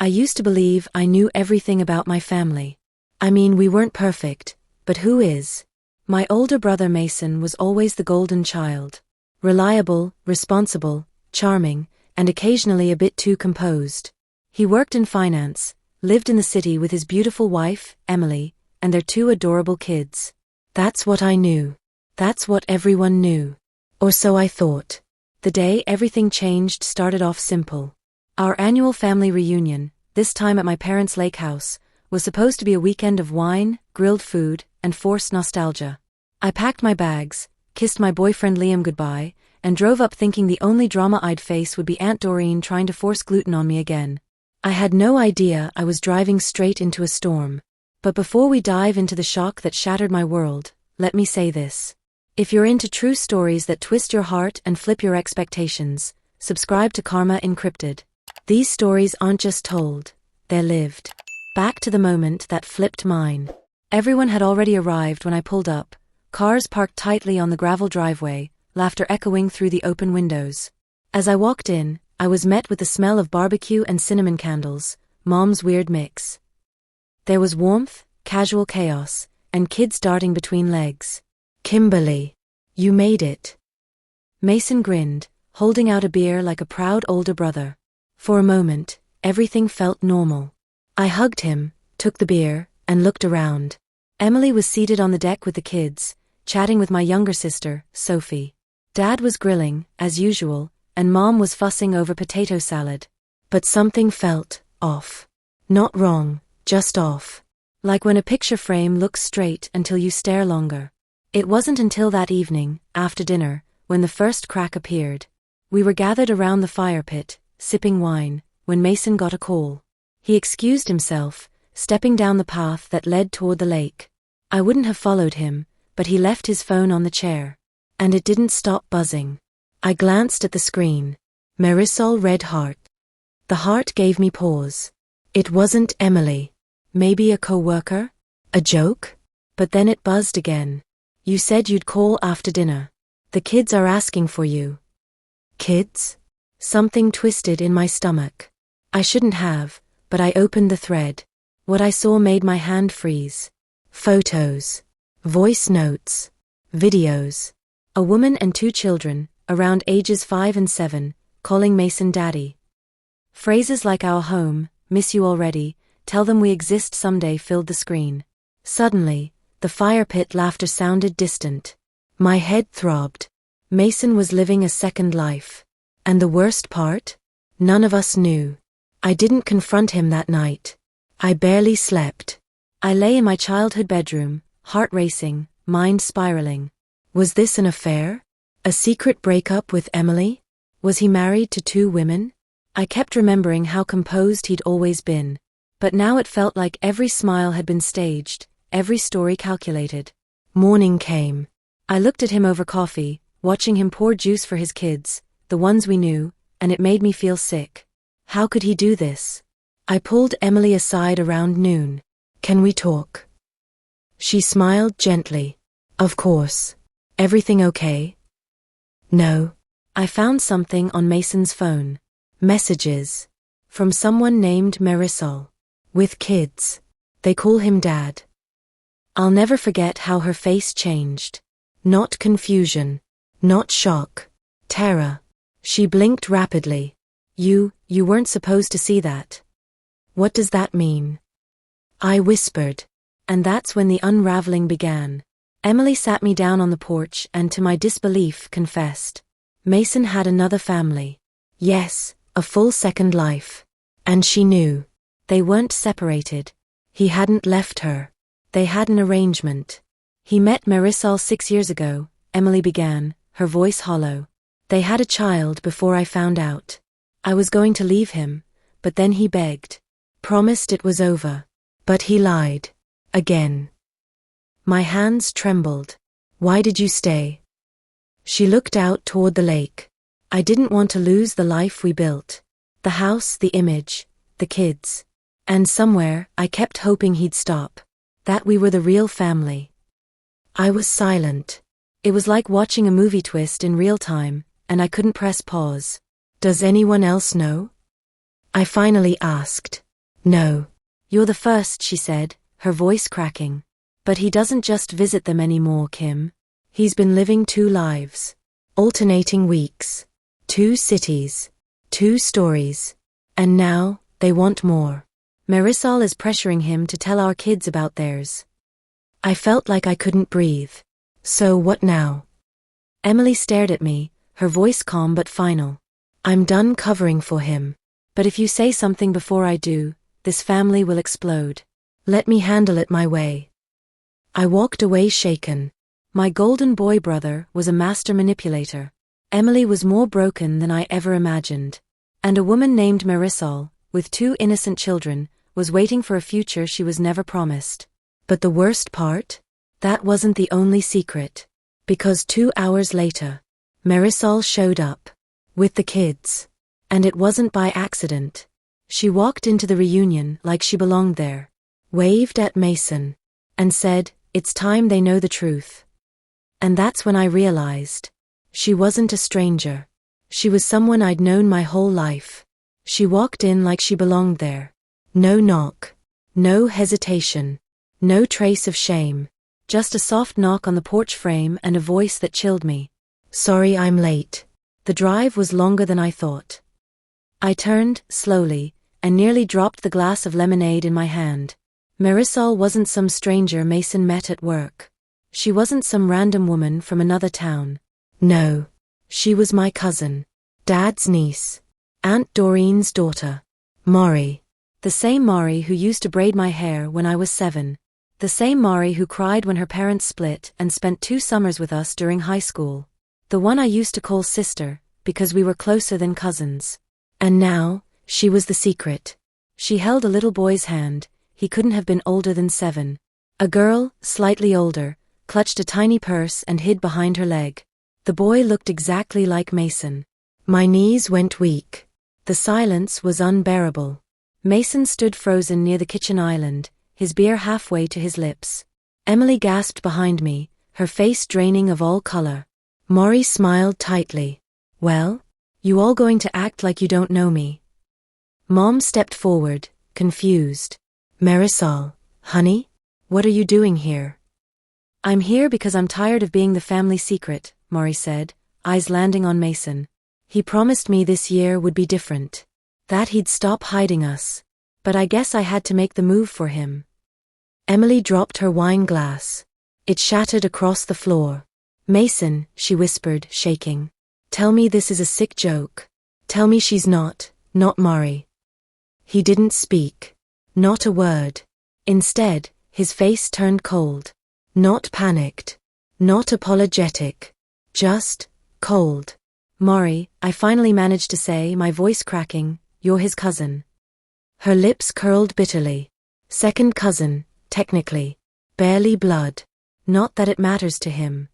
I used to believe I knew everything about my family. I mean, we weren't perfect, but who is? My older brother Mason was always the golden child. Reliable, responsible, charming, and occasionally a bit too composed. He worked in finance, lived in the city with his beautiful wife, Emily, and their two adorable kids. That's what I knew. That's what everyone knew. Or so I thought. The day everything changed started off simple. Our annual family reunion, this time at my parents' lake house, was supposed to be a weekend of wine, grilled food, and forced nostalgia. I packed my bags, kissed my boyfriend Liam goodbye, and drove up thinking the only drama I'd face would be Aunt Doreen trying to force gluten on me again. I had no idea I was driving straight into a storm. But before we dive into the shock that shattered my world, let me say this. If you're into true stories that twist your heart and flip your expectations, subscribe to Karma Encrypted. These stories aren't just told, they're lived. Back to the moment that flipped mine. Everyone had already arrived when I pulled up, cars parked tightly on the gravel driveway, laughter echoing through the open windows. As I walked in, I was met with the smell of barbecue and cinnamon candles, Mom's weird mix. There was warmth, casual chaos, and kids darting between legs. Kimberly, you made it. Mason grinned, holding out a beer like a proud older brother. For a moment, everything felt normal. I hugged him, took the beer, and looked around. Emily was seated on the deck with the kids, chatting with my younger sister, Sophie. Dad was grilling, as usual, and Mom was fussing over potato salad. But something felt off. Not wrong, just off. Like when a picture frame looks straight until you stare longer. It wasn't until that evening, after dinner, when the first crack appeared. We were gathered around the fire pit, sipping wine, when Mason got a call. He excused himself, stepping down the path that led toward the lake. I wouldn't have followed him, but he left his phone on the chair. And it didn't stop buzzing. I glanced at the screen. Marisol red heart. The heart gave me pause. It wasn't Emily. Maybe a co-worker? A joke? But then it buzzed again. You said you'd call after dinner. The kids are asking for you. Kids? Something twisted in my stomach. I shouldn't have, but I opened the thread. What I saw made my hand freeze. Photos. Voice notes. Videos. A woman and two children, around ages 5 and 7, calling Mason daddy. Phrases like "our home," "miss you already," "tell them we exist someday" filled the screen. Suddenly, the fire pit laughter sounded distant. My head throbbed. Mason was living a second life. And the worst part? None of us knew. I didn't confront him that night. I barely slept. I lay in my childhood bedroom, heart racing, mind spiraling. Was this an affair? A secret breakup with Emily? Was he married to 2 women? I kept remembering how composed he'd always been. But now it felt like every smile had been staged, every story calculated. Morning came. I looked at him over coffee, watching him pour juice for his kids, the ones we knew, and it made me feel sick. How could he do this? I pulled Emily aside around noon. Can we talk? She smiled gently. Of course. Everything okay? No. I found something on Mason's phone. Messages. From someone named Marisol. With kids. They call him Dad. I'll never forget how her face changed. Not confusion. Not shock. Terror. She blinked rapidly. You weren't supposed to see that. What does that mean? I whispered. And that's when the unraveling began. Emily sat me down on the porch and, to my disbelief, confessed. Mason had another family. Yes, a full second life. And she knew. They weren't separated. He hadn't left her. They had an arrangement. He met Marisol 6 years ago, Emily began, her voice hollow. They had a child before I found out. I was going to leave him, but then he begged. Promised it was over. But he lied. Again. My hands trembled. Why did you stay? She looked out toward the lake. I didn't want to lose the life we built. The house, the image, the kids. And somewhere, I kept hoping he'd stop. That we were the real family. I was silent. It was like watching a movie twist in real time, and I couldn't press pause. Does anyone else know? I finally asked. No. You're the first, she said, her voice cracking. But he doesn't just visit them anymore, Kim. He's been living 2 lives. Alternating weeks. 2 cities. 2 stories. And now, they want more. Marisol is pressuring him to tell our kids about theirs. I felt like I couldn't breathe. So what now? Emily stared at me, her voice calm but final. I'm done covering for him. But if you say something before I do, this family will explode. Let me handle it my way. I walked away shaken. My golden boy brother was a master manipulator. Emily was more broken than I ever imagined. And a woman named Marisol, with 2 innocent children, was waiting for a future she was never promised. But the worst part? That wasn't the only secret. Because 2 hours later, Marisol showed up. With the kids. And it wasn't by accident. She walked into the reunion like she belonged there. Waved at Mason. And said, "It's time they know the truth." And that's when I realized. She wasn't a stranger. She was someone I'd known my whole life. She walked in like she belonged there. No knock. No hesitation. No trace of shame. Just a soft knock on the porch frame and a voice that chilled me. "Sorry I'm late. The drive was longer than I thought." I turned, slowly, and nearly dropped the glass of lemonade in my hand. Marisol wasn't some stranger Mason met at work. She wasn't some random woman from another town. No. She was my cousin. Dad's niece. Aunt Doreen's daughter. Maury. The same Maury who used to braid my hair when I was 7. The same Maury who cried when her parents split and spent 2 summers with us during high school. The one I used to call sister, because we were closer than cousins. And now, she was the secret. She held a little boy's hand. He couldn't have been older than 7. A girl, slightly older, clutched a tiny purse and hid behind her leg. The boy looked exactly like Mason. My knees went weak. The silence was unbearable. Mason stood frozen near the kitchen island, his beer halfway to his lips. Emily gasped behind me, her face draining of all color. Maury smiled tightly. "Well? You all going to act like you don't know me?" Mom stepped forward, confused. "Marisol, honey? What are you doing here?" "I'm here because I'm tired of being the family secret," Maury said, eyes landing on Mason. "He promised me this year would be different. That he'd stop hiding us. But I guess I had to make the move for him." Emily dropped her wine glass. It shattered across the floor. "Mason," she whispered, shaking. "Tell me this is a sick joke. Tell me she's not Maury." He didn't speak. Not a word. Instead, his face turned cold. Not panicked. Not apologetic. Just cold. "Maury," I finally managed to say, my voice cracking, "you're his cousin." Her lips curled bitterly. "Second cousin, technically. Barely blood. Not that it matters to him."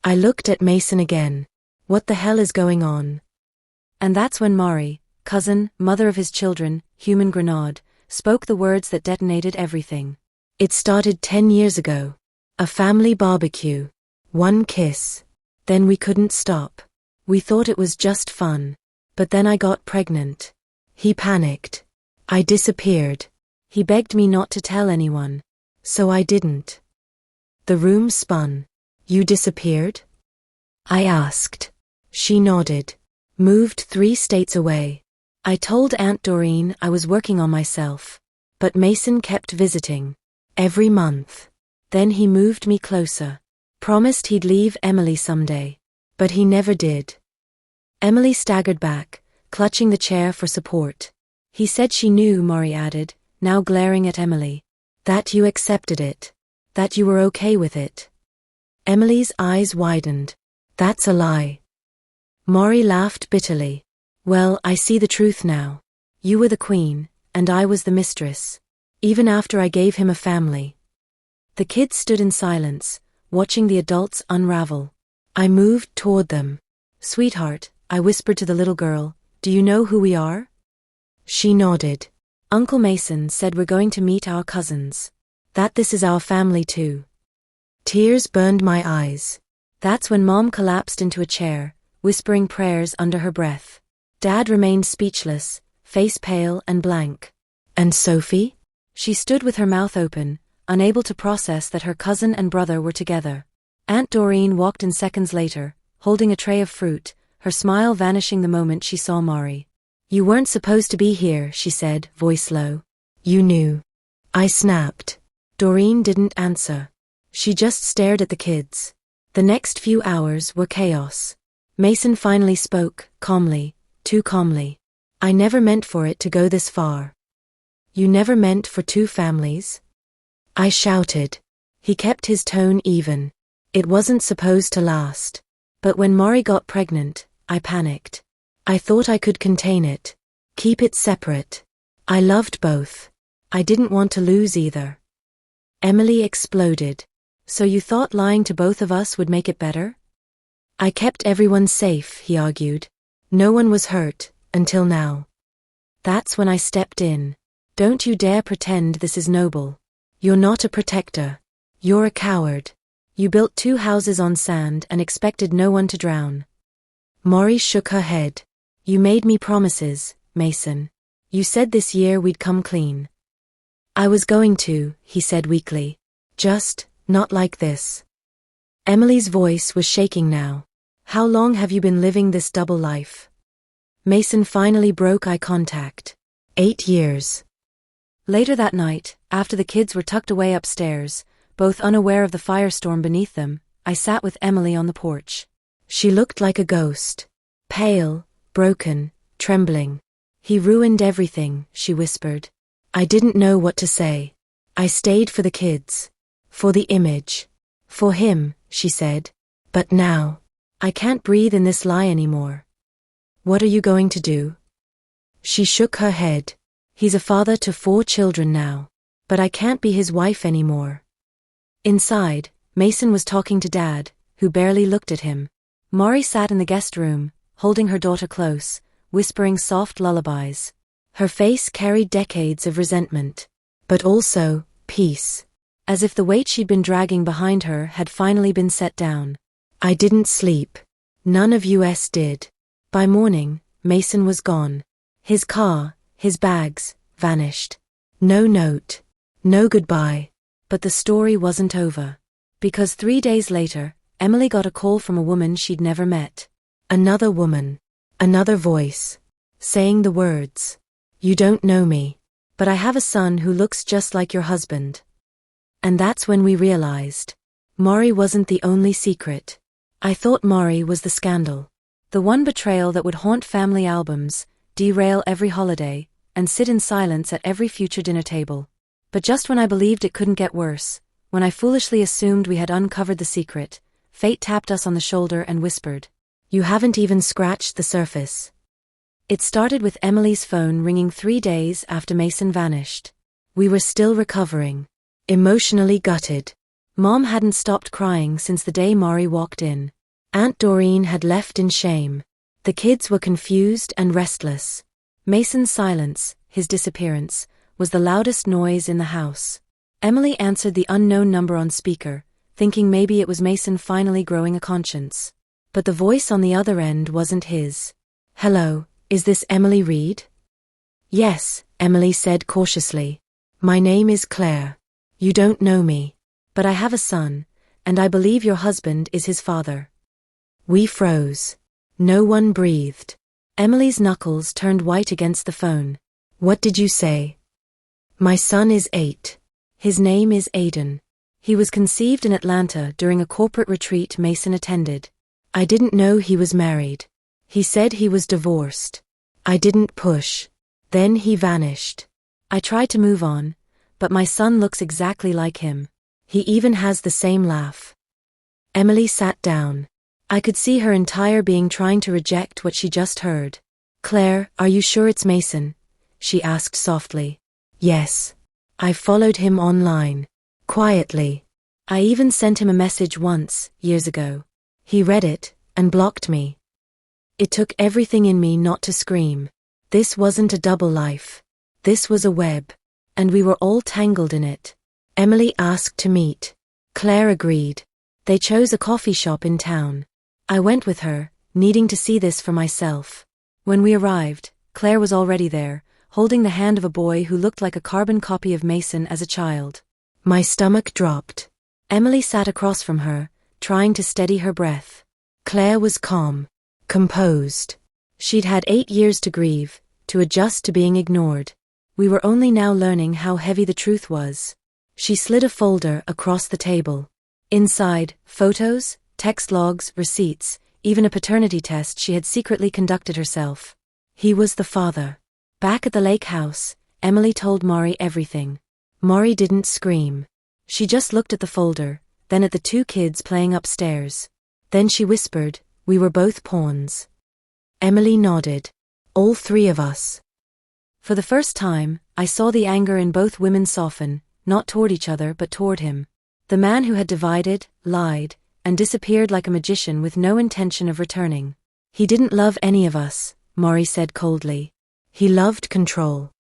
I looked at Mason again. What the hell is going on? And that's when Maury, cousin, mother of his children, human grenade, spoke the words that detonated everything. "It started 10 years ago. A family barbecue. 1 kiss. Then we couldn't stop. We thought it was just fun. But then I got pregnant. He panicked. I disappeared. He begged me not to tell anyone. So I didn't." The room spun. "You disappeared?" I asked. She nodded. "Moved 3 states away. I told Aunt Doreen I was working on myself. But Mason kept visiting. Every month. Then he moved me closer. Promised he'd leave Emily someday. But he never did." Emily staggered back, clutching the chair for support. "He said she knew," Maury added, now glaring at Emily. "That you accepted it. That you were okay with it." Emily's eyes widened. "That's a lie." Maury laughed bitterly. "Well, I see the truth now. You were the queen, and I was the mistress. Even after I gave him a family." The kids stood in silence, watching the adults unravel. I moved toward them. "Sweetheart," I whispered to the little girl, "do you know who we are?" She nodded. "Uncle Mason said we're going to meet our cousins. That this is our family too." Tears burned my eyes. That's when Mom collapsed into a chair, whispering prayers under her breath. Dad remained speechless, face pale and blank. And Sophie? She stood with her mouth open, unable to process that her cousin and brother were together. Aunt Doreen walked in seconds later, holding a tray of fruit, her smile vanishing the moment she saw Maury. You weren't supposed to be here, she said, voice low. You knew. I snapped. Doreen didn't answer. She just stared at the kids. The next few hours were chaos. Mason finally spoke, calmly, too calmly. I never meant for it to go this far. You never meant for two families? I shouted. He kept his tone even. It wasn't supposed to last. But when Maury got pregnant, I panicked. I thought I could contain it. Keep it separate. I loved both. I didn't want to lose either. Emily exploded. So you thought lying to both of us would make it better? I kept everyone safe, he argued. No one was hurt, until now. That's when I stepped in. Don't you dare pretend this is noble. You're not a protector. You're a coward. You built 2 houses on sand and expected no one to drown. Maury shook her head. You made me promises, Mason. You said this year we'd come clean. I was going to, he said weakly. Just, not like this. Emily's voice was shaking now. How long have you been living this double life? Mason finally broke eye contact. 8 years. Later that night, after the kids were tucked away upstairs, both unaware of the firestorm beneath them, I sat with Emily on the porch. She looked like a ghost. Pale, broken, trembling. He ruined everything, she whispered. I didn't know what to say. I stayed for the kids. For the image. For him, she said. But now, I can't breathe in this lie anymore. What are you going to do? She shook her head. He's a father to 4 children now. But I can't be his wife anymore. Inside, Mason was talking to Dad, who barely looked at him. Maury sat in the guest room, holding her daughter close, whispering soft lullabies. Her face carried decades of resentment. But also, peace. As if the weight she'd been dragging behind her had finally been set down. I didn't sleep. None of us did. By morning, Mason was gone. His car, his bags, vanished. No note. No goodbye. But the story wasn't over. Because 3 days later, Emily got a call from a woman she'd never met. Another woman. Another voice. Saying the words. You don't know me. But I have a son who looks just like your husband. And that's when we realized. Maury wasn't the only secret. I thought Maury was the scandal. The one betrayal that would haunt family albums, derail every holiday, and sit in silence at every future dinner table. But just when I believed it couldn't get worse, when I foolishly assumed we had uncovered the secret, fate tapped us on the shoulder and whispered, You haven't even scratched the surface. It started with Emily's phone ringing 3 days after Mason vanished. We were still recovering. Emotionally gutted. Mom hadn't stopped crying since the day Maury walked in. Aunt Doreen had left in shame. The kids were confused and restless. Mason's silence, his disappearance, was the loudest noise in the house. Emily answered the unknown number on speaker, thinking maybe it was Mason finally growing a conscience. But the voice on the other end wasn't his. Hello, is this Emily Reed? Yes, Emily said cautiously. My name is Claire. You don't know me. But I have a son, and I believe your husband is his father. We froze. No one breathed. Emily's knuckles turned white against the phone. What did you say? My son is 8. His name is Aiden. He was conceived in Atlanta during a corporate retreat Mason attended. I didn't know he was married. He said he was divorced. I didn't push. Then he vanished. I tried to move on, but my son looks exactly like him. He even has the same laugh. Emily sat down. I could see her entire being trying to reject what she just heard. Claire, are you sure it's Mason? She asked softly. Yes. I followed him online. Quietly. I even sent him a message once, years ago. He read it, and blocked me. It took everything in me not to scream. This wasn't a double life. This was a web. And we were all tangled in it. Emily asked to meet. Claire agreed. They chose a coffee shop in town. I went with her, needing to see this for myself. When we arrived, Claire was already there, holding the hand of a boy who looked like a carbon copy of Mason as a child. My stomach dropped. Emily sat across from her, trying to steady her breath. Claire was calm, composed. She'd had 8 years to grieve, to adjust to being ignored. We were only now learning how heavy the truth was. She slid a folder across the table. Inside, photos, text logs, receipts, even a paternity test she had secretly conducted herself. He was the father. Back at the lake house, Emily told Maury everything. Maury didn't scream. She just looked at the folder, then at the 2 kids playing upstairs. Then she whispered, "We were both pawns." Emily nodded. "All 3 of us." For the first time, I saw the anger in both women soften, not toward each other but toward him. The man who had divided, lied, and disappeared like a magician with no intention of returning. "He didn't love any of us," Maury said coldly. "He loved control."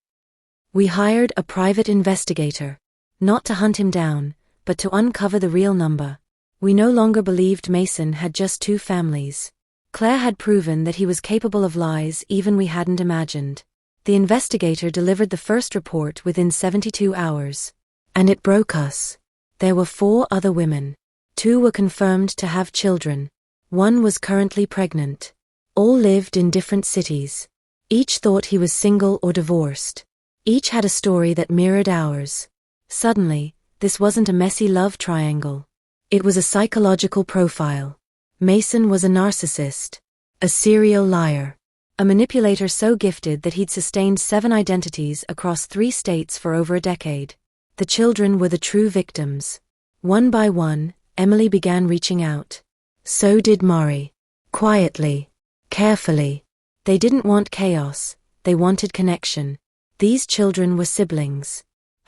We hired a private investigator. Not to hunt him down, but to uncover the real number. We no longer believed Mason had just 2 families. Claire had proven that he was capable of lies even we hadn't imagined. The investigator delivered the first report within 72 hours. And it broke us. There were 4 other women. 2 were confirmed to have children. 1 was currently pregnant. All lived in different cities. Each thought he was single or divorced. Each had a story that mirrored ours. Suddenly, this wasn't a messy love triangle. It was a psychological profile. Mason was a narcissist, a serial liar, a manipulator so gifted that he'd sustained 7 identities across 3 states for over a decade. The children were the true victims. One by one, Emily began reaching out. So did Maury. Quietly, carefully. They didn't want chaos, they wanted connection. These children were siblings.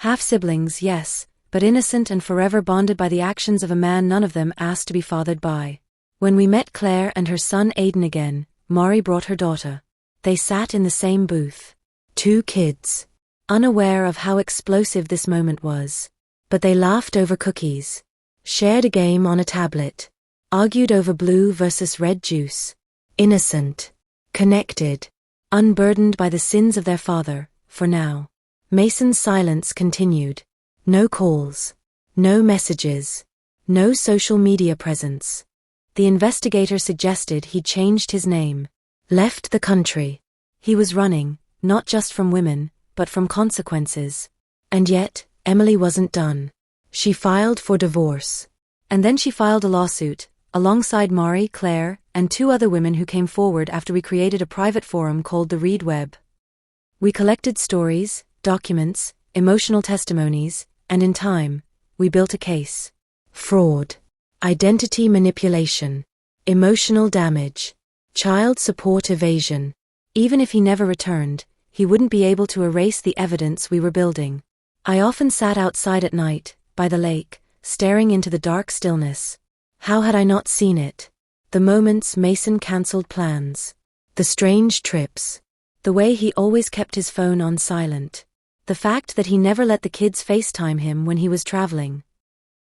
Half-siblings, yes, but innocent and forever bonded by the actions of a man none of them asked to be fathered by. When we met Claire and her son Aiden again, Maury brought her daughter. They sat in the same booth. 2 kids. Unaware of how explosive this moment was. But they laughed over cookies. Shared a game on a tablet. Argued over blue versus red juice. Innocent. Connected. Unburdened by the sins of their father, for now. Mason's silence continued. No calls. No messages. No social media presence. The investigator suggested he changed his name. Left the country. He was running, not just from women, but from consequences. And yet, Emily wasn't done. She filed for divorce. And then she filed a lawsuit, alongside Maury, Claire, and 2 other women who came forward after we created a private forum called the Read Web. We collected stories, documents, emotional testimonies, and in time, we built a case. Fraud. Identity manipulation. Emotional damage. Child support evasion. Even if he never returned, he wouldn't be able to erase the evidence we were building. I often sat outside at night, by the lake, staring into the dark stillness. How had I not seen it? The moments Mason cancelled plans. The strange trips. The way he always kept his phone on silent. The fact that he never let the kids FaceTime him when he was traveling.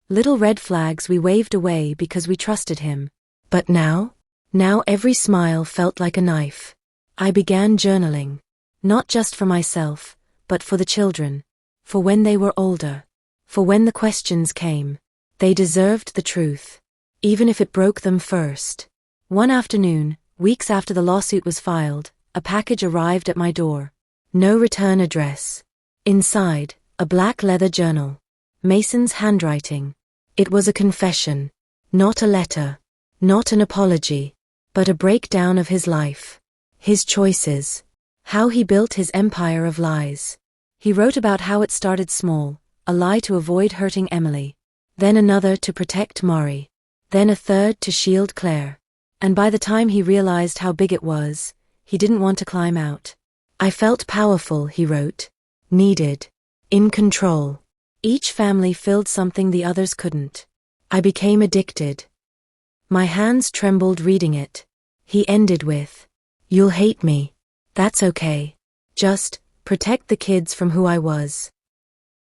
Little red flags we waved away because we trusted him. But now? Now every smile felt like a knife. I began journaling. Not just for myself, but for the children. For when they were older. For when the questions came. They deserved the truth. Even if it broke them first. One afternoon, weeks after the lawsuit was filed, a package arrived at my door. No return address. Inside, a black leather journal. Mason's handwriting. It was a confession. Not a letter. Not an apology. But a breakdown of his life. His choices. How he built his empire of lies. He wrote about how it started small, a lie to avoid hurting Emily. Then another to protect Maury. Then a third to shield Claire. And by the time he realized how big it was, he didn't want to climb out. I felt powerful, he wrote. Needed. In control. Each family filled something the others couldn't. I became addicted. My hands trembled reading it. He ended with, "You'll hate me. That's okay. Just, protect the kids from who I was."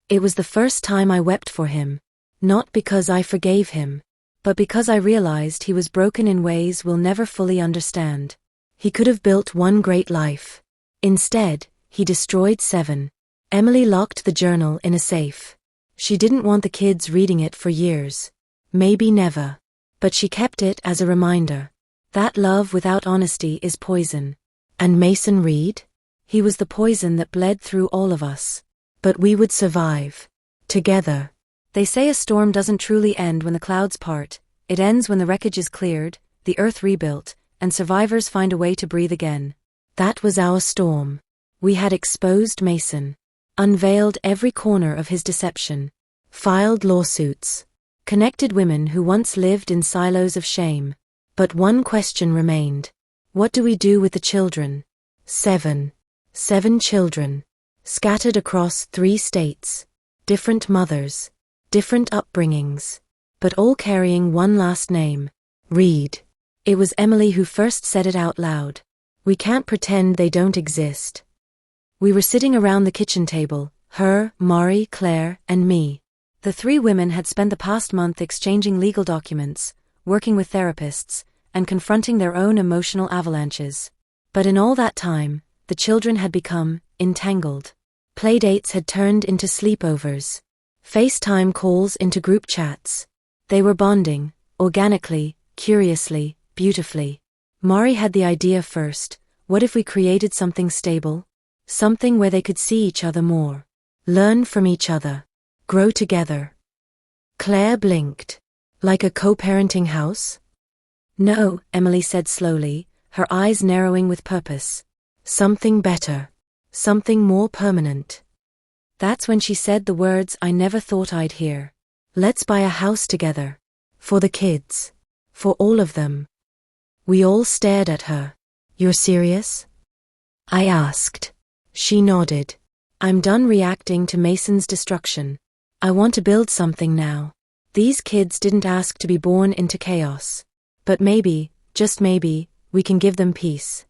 It was the first time I wept for him. Not because I forgave him, but because I realized he was broken in ways we'll never fully understand. He could have built one great life. Instead, He destroyed 7. Emily locked the journal in a safe. She didn't want the kids reading it for years. Maybe never. But she kept it as a reminder. That love without honesty is poison. And Mason Reed? He was the poison that bled through all of us. But we would survive. Together. They say a storm doesn't truly end when the clouds part. It ends when the wreckage is cleared, the earth rebuilt, and survivors find a way to breathe again. That was our storm. We had exposed Mason. Unveiled every corner of his deception. Filed lawsuits. Connected women who once lived in silos of shame. But one question remained. What do we do with the children? 7. 7 children. Scattered across 3 states. Different mothers. Different upbringings. But all carrying one last name. Reed. It was Emily who first said it out loud. We can't pretend they don't exist. We were sitting around the kitchen table, her, Mari, Claire, and me. The 3 women had spent the past month exchanging legal documents, working with therapists, and confronting their own emotional avalanches. But in all that time, the children had become entangled. Playdates had turned into sleepovers. FaceTime calls into group chats. They were bonding, organically, curiously, beautifully. Mari had the idea first. What if we created something stable? Something where they could see each other more. Learn from each other. Grow together. Claire blinked. Like a co-parenting house? No, Emily said slowly, her eyes narrowing with purpose. Something better. Something more permanent. That's when she said the words I never thought I'd hear. Let's buy a house together. For the kids. For all of them. We all stared at her. You're serious? I asked. She nodded. I'm done reacting to Mason's destruction. I want to build something now. These kids didn't ask to be born into chaos. But maybe, just maybe, we can give them peace.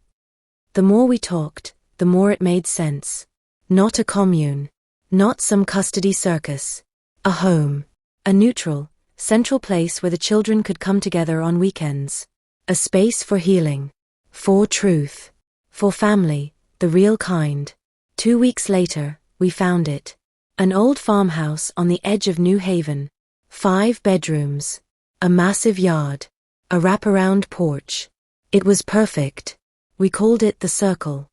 The more we talked, the more it made sense. Not a commune. Not some custody circus. A home. A neutral, central place where the children could come together on weekends. A space for healing. For truth. For family, the real kind. 2 weeks later, we found it. An old farmhouse on the edge of New Haven. 5 bedrooms. A massive yard. A wraparound porch. It was perfect. We called it the Circle.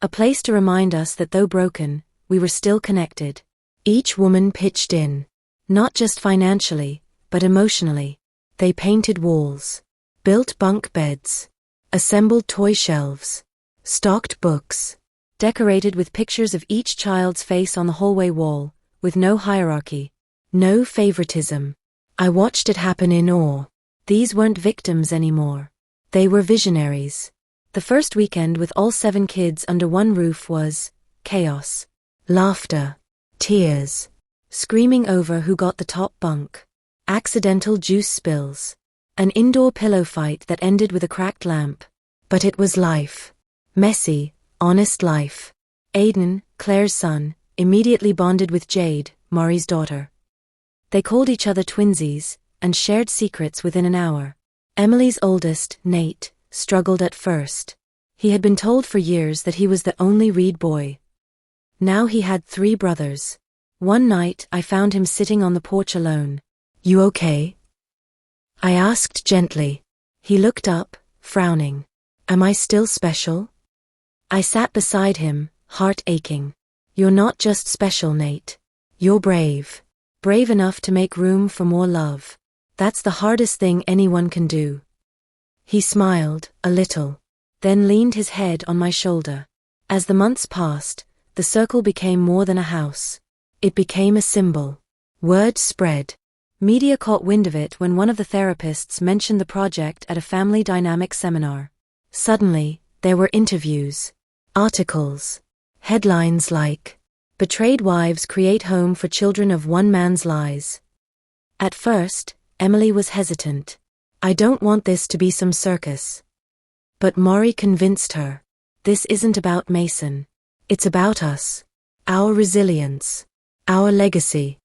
A place to remind us that though broken, we were still connected. Each woman pitched in. Not just financially, but emotionally. They painted walls. Built bunk beds. Assembled toy shelves. Stocked books. Decorated with pictures of each child's face on the hallway wall, with no hierarchy. No favoritism. I watched it happen in awe. These weren't victims anymore. They were visionaries. The first weekend with all 7 kids under one roof was chaos. Laughter. Tears. Screaming over who got the top bunk. Accidental juice spills. An indoor pillow fight that ended with a cracked lamp. But it was life. Messy, honest life. Aiden, Claire's son, immediately bonded with Jade, Mari's daughter. They called each other twinsies, and shared secrets within an hour. Emily's oldest, Nate, struggled at first. He had been told for years that he was the only Reed boy. Now he had 3 brothers. One night I found him sitting on the porch alone. You okay? I asked gently. He looked up, frowning. Am I still special? I sat beside him, heart aching. You're not just special, Nate. You're brave. Brave enough to make room for more love. That's the hardest thing anyone can do. He smiled, a little. Then leaned his head on my shoulder. As the months passed, the circle became more than a house. It became a symbol. Word spread. Media caught wind of it when one of the therapists mentioned the project at a family dynamics seminar. Suddenly, there were interviews. Articles. Headlines like, "Betrayed wives create home for children of one man's lies." At first, Emily was hesitant. I don't want this to be some circus. But Mari convinced her. This isn't about Mason. It's about us. Our resilience. Our legacy.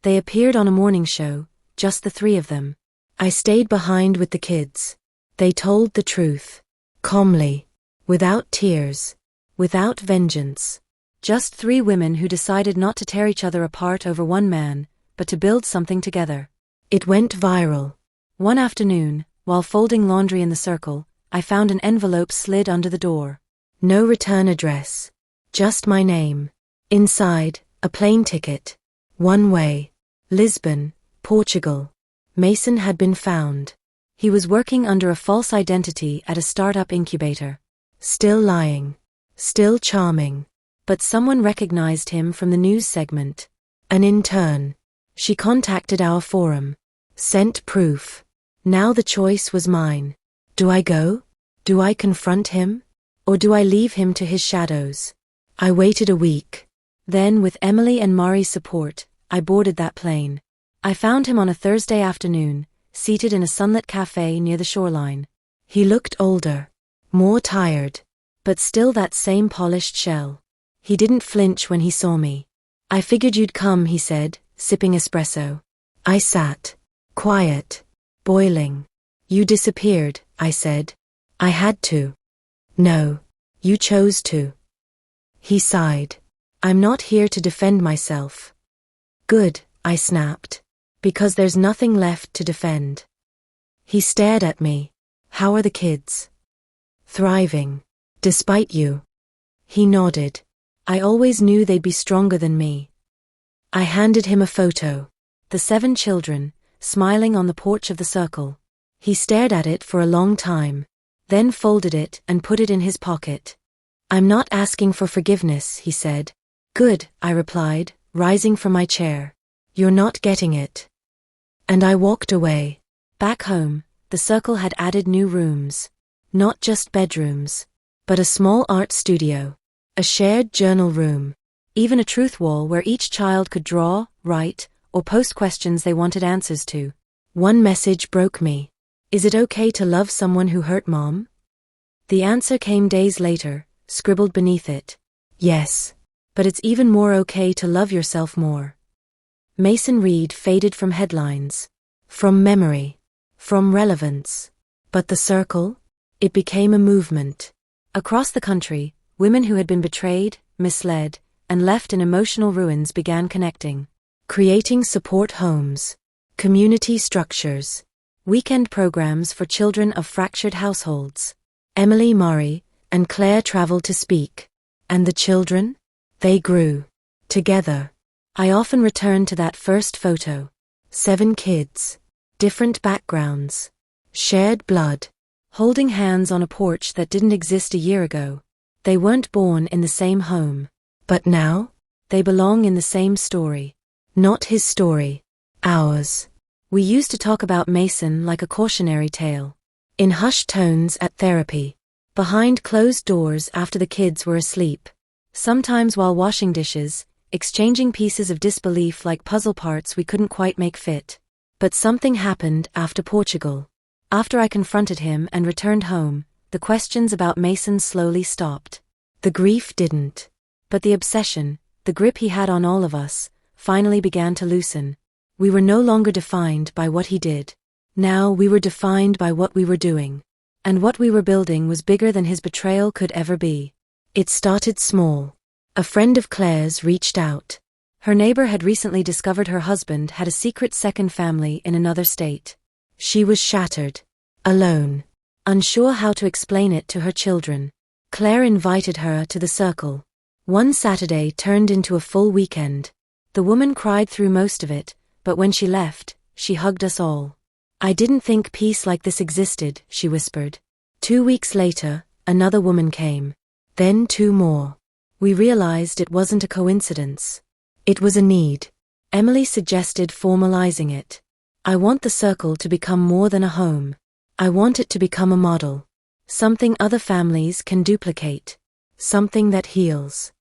They appeared on a morning show, just the 3 of them. I stayed behind with the kids. They told the truth. Calmly. Without tears. Without vengeance. Just 3 women who decided not to tear each other apart over one man, but to build something together. It went viral. One afternoon, while folding laundry in the circle, I found an envelope slid under the door. No return address. Just my name. Inside, a plane ticket. One way. Lisbon, Portugal. Mason had been found. He was working under a false identity at a startup incubator. Still lying. Still charming. But someone recognized him from the news segment. An intern. She contacted our forum. Sent proof. Now the choice was mine. Do I go? Do I confront him? Or do I leave him to his shadows? I waited a week. Then, with Emily and Mari's support, I boarded that plane. I found him on a Thursday afternoon, seated in a sunlit cafe near the shoreline. He looked older. More tired. But still that same polished shell. He didn't flinch when he saw me. I figured you'd come, he said, sipping espresso. I sat. Quiet. Boiling. You disappeared, I said. I had to. No. You chose to. He sighed. I'm not here to defend myself. Good, I snapped. Because there's nothing left to defend. He stared at me. How are the kids? Thriving. Despite you. He nodded. I always knew they'd be stronger than me. I handed him a photo. The 7 children, smiling on the porch of the circle. He stared at it for a long time, then folded it and put it in his pocket. I'm not asking for forgiveness, he said. Good, I replied, rising from my chair. You're not getting it. And I walked away. Back home, the circle had added new rooms. Not just bedrooms, but a small art studio, a shared journal room, even a truth wall where each child could draw, write, or post questions they wanted answers to. One message broke me. Is it okay to love someone who hurt Mom? The answer came days later, scribbled beneath it. Yes. But it's even more okay to love yourself more. Mason Reed faded from headlines. From memory. From relevance. But the circle? It became a movement. Across the country, women who had been betrayed, misled, and left in emotional ruins began connecting. Creating support homes. Community structures. Weekend programs for children of fractured households. Emily, Mari, and Claire traveled to speak. And the children? They grew. Together. I often return to that first photo. 7 kids. Different backgrounds. Shared blood. Holding hands on a porch that didn't exist a year ago. They weren't born in the same home. But now? They belong in the same story. Not his story. Ours. We used to talk about Mason like a cautionary tale. In hushed tones at therapy. Behind closed doors after the kids were asleep. Sometimes while washing dishes, exchanging pieces of disbelief like puzzle parts we couldn't quite make fit. But something happened after Portugal. After I confronted him and returned home, the questions about Mason slowly stopped. The grief didn't. But the obsession, the grip he had on all of us, finally began to loosen. We were no longer defined by what he did. Now we were defined by what we were doing. And what we were building was bigger than his betrayal could ever be. It started small. A friend of Claire's reached out. Her neighbor had recently discovered her husband had a secret second family in another state. She was shattered. Alone. Unsure how to explain it to her children. Claire invited her to the circle. One Saturday turned into a full weekend. The woman cried through most of it, but when she left, she hugged us all. I didn't think peace like this existed, she whispered. 2 weeks later, another woman came. Then 2 more. We realized it wasn't a coincidence. It was a need. Emily suggested formalizing it. I want the circle to become more than a home. I want it to become a model. Something other families can duplicate. Something that heals.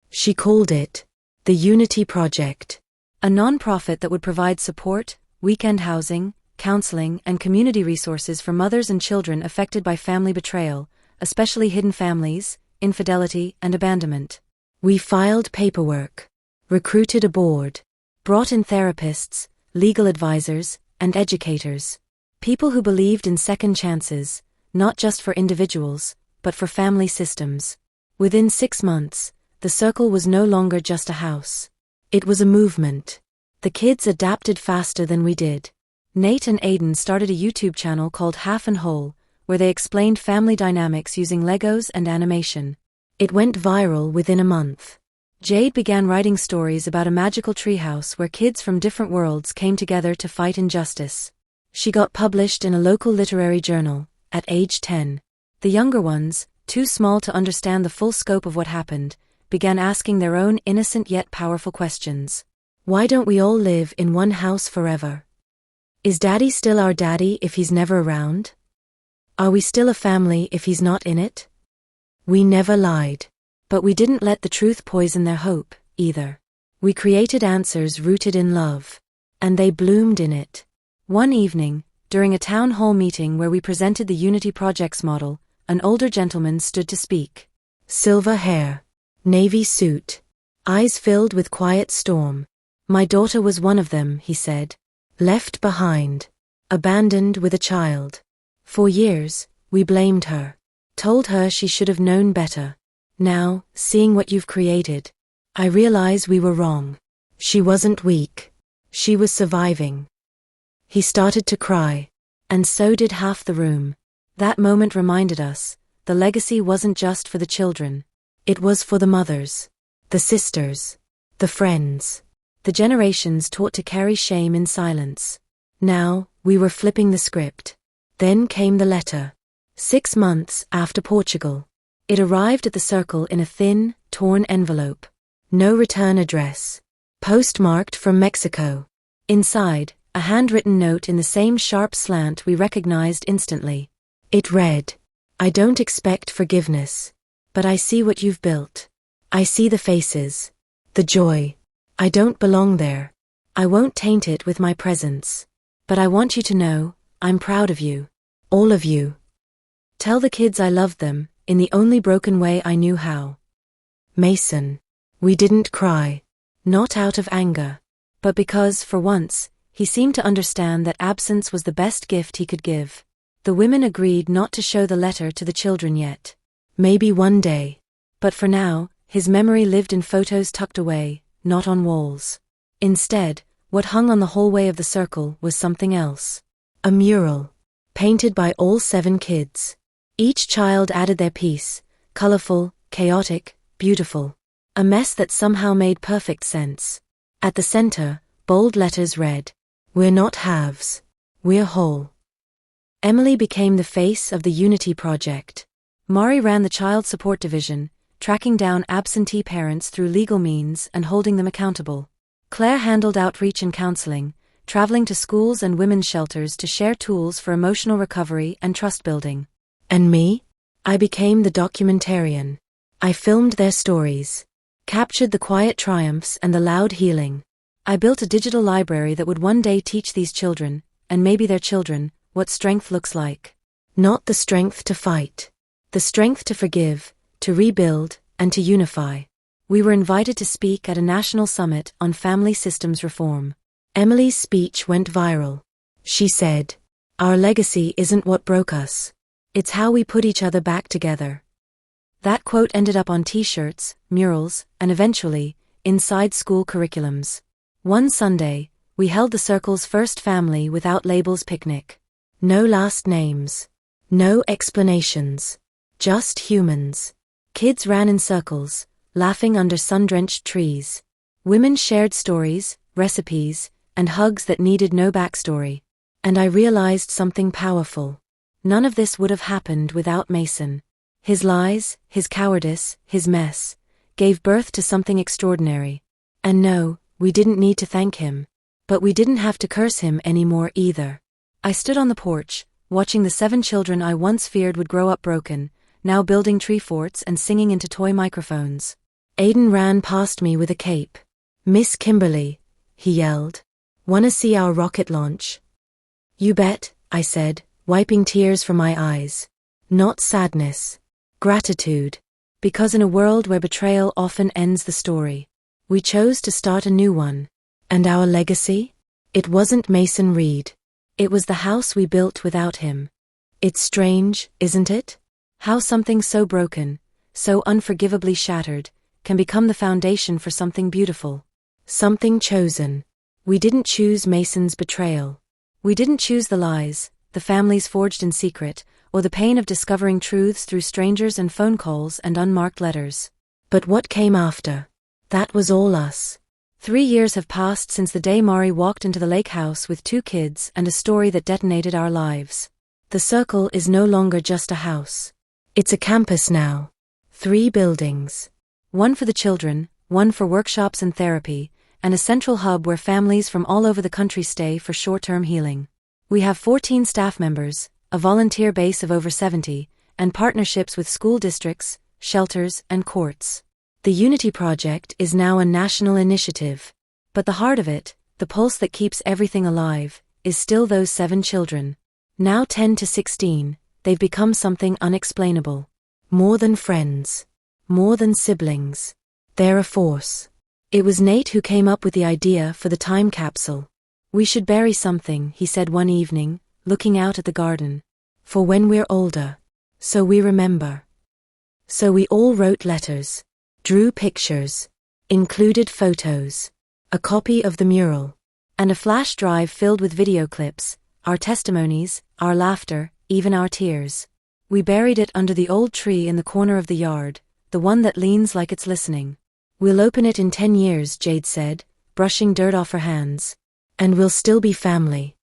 She called it the Unity Project. A non-profit that would provide support, weekend housing, counseling, and community resources for mothers and children affected by family betrayal, especially hidden families, infidelity, and abandonment. We filed paperwork, recruited a board, brought in therapists, legal advisors, and educators. People who believed in second chances, not just for individuals, but for family systems. Within 6 months, the circle was no longer just a house. It was a movement. The kids adapted faster than we did. Nate and Aiden started a YouTube channel called Half and Whole, where they explained family dynamics using Legos and animation. It went viral within a month. Jade began writing stories about a magical treehouse where kids from different worlds came together to fight injustice. She got published in a local literary journal, at age 10. The younger ones, too small to understand the full scope of what happened, began asking their own innocent yet powerful questions. Why don't we all live in one house forever? Is Daddy still our daddy if he's never around? Are we still a family if he's not in it? We never lied. But we didn't let the truth poison their hope, either. We created answers rooted in love. And they bloomed in it. One evening, during a town hall meeting where we presented the Unity Project's model, an older gentleman stood to speak. Silver hair. Navy suit. Eyes filled with quiet storm. My daughter was one of them, he said. Left behind. Abandoned with a child. For years, we blamed her. Told her she should have known better. Now, seeing what you've created, I realize we were wrong. She wasn't weak. She was surviving. He started to cry. And so did half the room. That moment reminded us, the legacy wasn't just for the children. It was for the mothers, the sisters, the friends, the generations taught to carry shame in silence. Now, we were flipping the script. Then came the letter. 6 months after Portugal. It arrived at the circle in a thin, torn envelope. No return address. Postmarked from Mexico. Inside, a handwritten note in the same sharp slant we recognized instantly. It read, I don't expect forgiveness. But I see what you've built. I see the faces. The joy. I don't belong there. I won't taint it with my presence. But I want you to know, I'm proud of you. All of you. Tell the kids I loved them, in the only broken way I knew how. Mason. We didn't cry. Not out of anger. But because, for once, he seemed to understand that absence was the best gift he could give. The women agreed not to show the letter to the children yet. Maybe one day. But for now, his memory lived in photos tucked away, not on walls. Instead, what hung on the hallway of the circle was something else. A mural. Painted by all 7 kids. Each child added their piece, colorful, chaotic, beautiful. A mess that somehow made perfect sense. At the center, bold letters read, We're not halves. We're whole. Emily became the face of the Unity Project. Mari ran the child support division, tracking down absentee parents through legal means and holding them accountable. Claire handled outreach and counseling, traveling to schools and women's shelters to share tools for emotional recovery and trust building. And me? I became the documentarian. I filmed their stories. Captured the quiet triumphs and the loud healing. I built a digital library that would one day teach these children, and maybe their children, what strength looks like. Not the strength to fight. The strength to forgive, to rebuild, and to unify. We were invited to speak at a national summit on family systems reform. Emily's speech went viral. She said, Our legacy isn't what broke us. It's how we put each other back together. That quote ended up on t-shirts, murals, and eventually, inside school curriculums. One Sunday, we held the circle's first family without labels picnic. No last names. No explanations. Just humans. Kids ran in circles, laughing under sun-drenched trees. Women shared stories, recipes, and hugs that needed no backstory. And I realized something powerful. None of this would have happened without Mason. His lies, his cowardice, his mess, gave birth to something extraordinary. And no, we didn't need to thank him. But we didn't have to curse him anymore either. I stood on the porch, watching the 7 children I once feared would grow up broken, now building tree forts and singing into toy microphones. Aiden ran past me with a cape. Miss Kimberly, he yelled. Wanna see our rocket launch? You bet, I said, wiping tears from my eyes. Not sadness. Gratitude. Because in a world where betrayal often ends the story, we chose to start a new one. And our legacy? It wasn't Mason Reed. It was the house we built without him. It's strange, isn't it? How something so broken, so unforgivably shattered, can become the foundation for something beautiful. Something chosen. We didn't choose Mason's betrayal. We didn't choose the lies, the families forged in secret, or the pain of discovering truths through strangers and phone calls and unmarked letters. But what came after? That was all us. 3 years have passed since the day Mari walked into the lake house with 2 kids and a story that detonated our lives. The circle is no longer just a house. It's a campus now. 3 buildings. One for the children, one for workshops and therapy, and a central hub where families from all over the country stay for short-term healing. We have 14 staff members, a volunteer base of over 70, and partnerships with school districts, shelters, and courts. The Unity Project is now a national initiative. But the heart of it, the pulse that keeps everything alive, is still those 7 children. Now 10 to 16, they've become something unexplainable. More than friends. More than siblings. They're a force. It was Nate who came up with the idea for the time capsule. We should bury something, he said one evening, looking out at the garden. For when we're older. So we remember. So we all wrote letters. Drew pictures. Included photos. A copy of the mural. And a flash drive filled with video clips, our testimonies, our laughter, even our tears. We buried it under the old tree in the corner of the yard, the one that leans like it's listening. We'll open it in 10 years, Jade said, brushing dirt off her hands. And we'll still be family.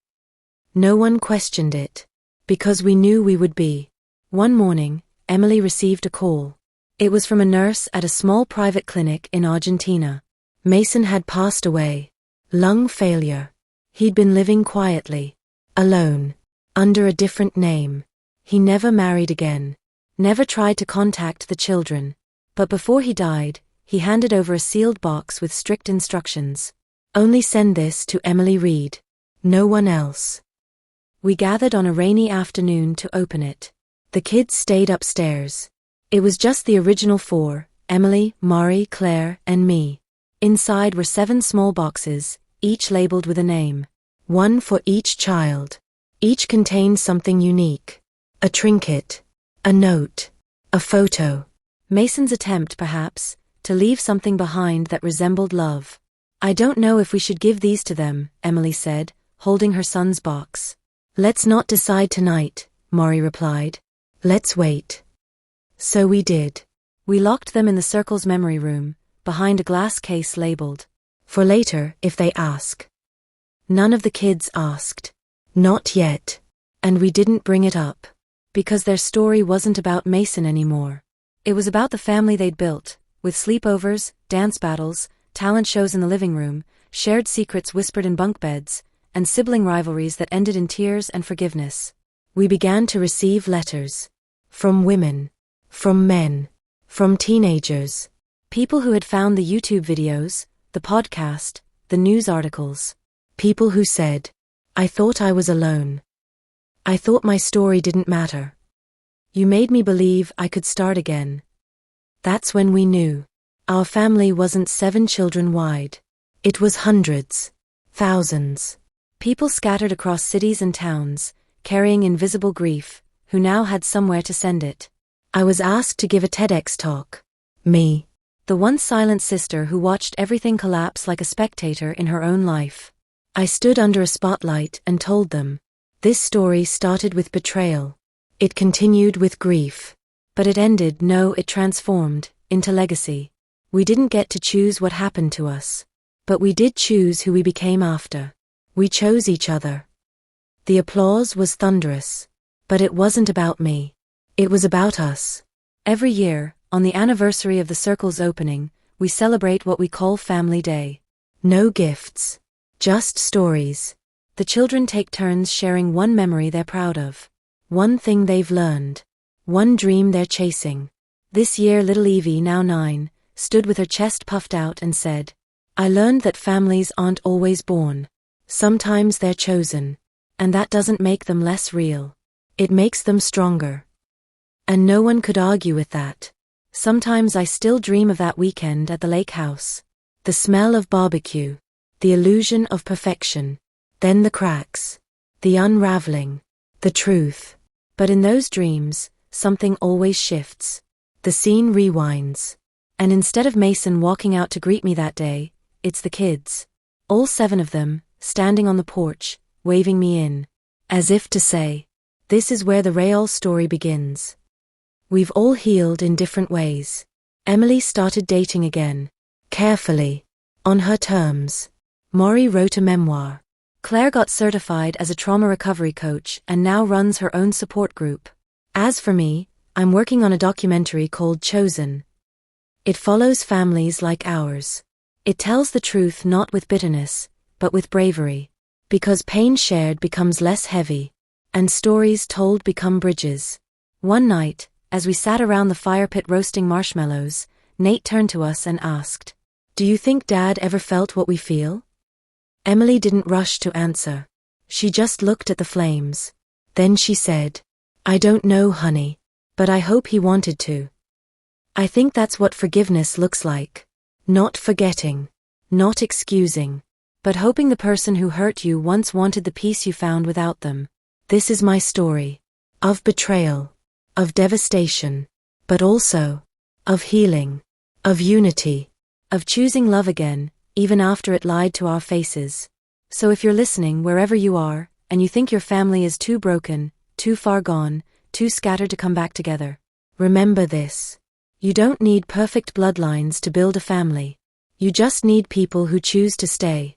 No one questioned it. Because we knew we would be. One morning, Emily received a call. It was from a nurse at a small private clinic in Argentina. Mason had passed away. Lung failure. He'd been living quietly. Alone. Under a different name. He never married again. Never tried to contact the children. But before he died, he handed over a sealed box with strict instructions. Only send this to Emily Reed. No one else. We gathered on a rainy afternoon to open it. The kids stayed upstairs. It was just the original 4, Emily, Mari, Claire, and me. Inside were 7 small boxes, each labeled with a name. One for each child. Each contained something unique. A trinket. A note. A photo. Mason's attempt, perhaps, to leave something behind that resembled love. I don't know if we should give these to them, Emily said, holding her son's box. Let's not decide tonight, Mari replied. Let's wait. So we did. We locked them in the circle's memory room, behind a glass case labeled, for later if they ask. None of the kids asked. Not yet. And we didn't bring it up. Because their story wasn't about Mason anymore. It was about the family they'd built, with sleepovers, dance battles, talent shows in the living room, shared secrets whispered in bunk beds, and sibling rivalries that ended in tears and forgiveness. We began to receive letters. From women. From men. From teenagers. People who had found the YouTube videos, the podcast, the news articles. People who said, I thought I was alone. I thought my story didn't matter. You made me believe I could start again. That's when we knew. Our family wasn't 7 children wide. It was hundreds. Thousands. People scattered across cities and towns, carrying invisible grief, who now had somewhere to send it. I was asked to give a TEDx talk. Me. The once silent sister who watched everything collapse like a spectator in her own life. I stood under a spotlight and told them. This story started with betrayal. It continued with grief. But it it transformed, into legacy. We didn't get to choose what happened to us. But we did choose who we became after. We chose each other. The applause was thunderous. But it wasn't about me. It was about us. Every year, on the anniversary of the circle's opening, we celebrate what we call Family Day. No gifts. Just stories. The children take turns sharing one memory they're proud of. One thing they've learned. One dream they're chasing. This year little Evie, now 9, stood with her chest puffed out and said, I learned that families aren't always born. Sometimes they're chosen. And that doesn't make them less real. It makes them stronger. And no one could argue with that. Sometimes I still dream of that weekend at the lake house. The smell of barbecue. The illusion of perfection. Then the cracks. The unraveling. The truth. But in those dreams, something always shifts. The scene rewinds. And instead of Mason walking out to greet me that day, it's the kids. All 7 of them, standing on the porch, waving me in. As if to say, this is where the real story begins. We've all healed in different ways. Emily started dating again. Carefully. On her terms. Maury wrote a memoir. Claire got certified as a trauma recovery coach and now runs her own support group. As for me, I'm working on a documentary called Chosen. It follows families like ours. It tells the truth not with bitterness, but with bravery. Because pain shared becomes less heavy, and stories told become bridges. One night, as we sat around the fire pit roasting marshmallows, Nate turned to us and asked, "Do you think Dad ever felt what we feel?" Emily didn't rush to answer. She just looked at the flames. Then she said, "I don't know, honey, but I hope he wanted to." I think that's what forgiveness looks like. Not forgetting, not excusing, but hoping the person who hurt you once wanted the peace you found without them. This is my story. Of betrayal. Of devastation. But also, of healing. Of unity. Of choosing love again, even after it lied to our faces. So if you're listening wherever you are, and you think your family is too broken, too far gone, too scattered to come back together, remember this. You don't need perfect bloodlines to build a family. You just need people who choose to stay.